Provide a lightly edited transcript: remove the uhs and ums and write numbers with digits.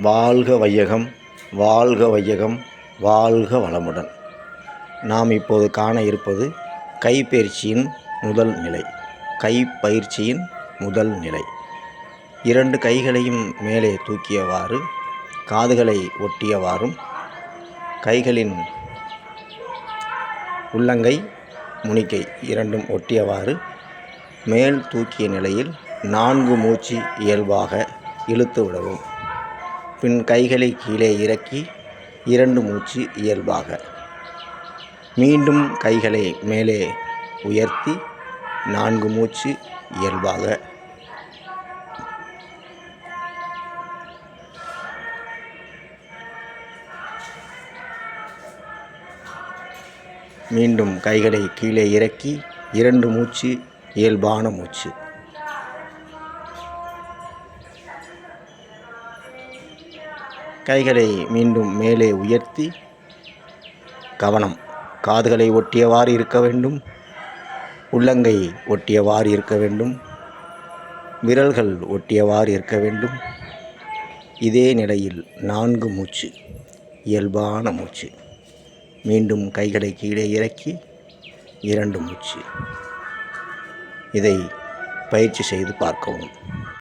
வாழ்க வையகம், வாழ்க வையகம், வாழ்க வளமுடன். நாம் இப்போது காண இருப்பது கைப்பயிற்சியின் முதல் நிலை. கைப்பயிற்சியின் முதல் நிலை. 2 கைகளையும் மேலே தூக்கியவாறு, காதுகளை ஒட்டியவாறும், கைகளின் உள்ளங்கை முனிக்கை இரண்டும் ஒட்டியவாறு மேல் தூக்கிய நிலையில் 4 மூச்சு இயல்பாக இழுத்து விடவும். பின் கைகளை கீழே இறக்கி 2 மூச்சு இயல்பாக. மீண்டும் கைகளை மேலே உயர்த்தி 4 மூச்சு இயல்பாக. மீண்டும் கைகளை கீழே இறக்கி 2 மூச்சு இயல்பான மூச்சு. கைகளை மீண்டும் மேலே உயர்த்தி கவனம். காதுகளை ஒட்டியவாறு இருக்க வேண்டும், உள்ளங்கை ஒட்டியவாறு இருக்க வேண்டும், விரல்கள் ஒட்டியவாறு இருக்க வேண்டும். இதே நிலையில் 4 மூச்சு இயல்பான மூச்சு. மீண்டும் கைகளை கீழே இறக்கி 2 மூச்சு. இதை பயிற்சி செய்து பார்க்கவும்.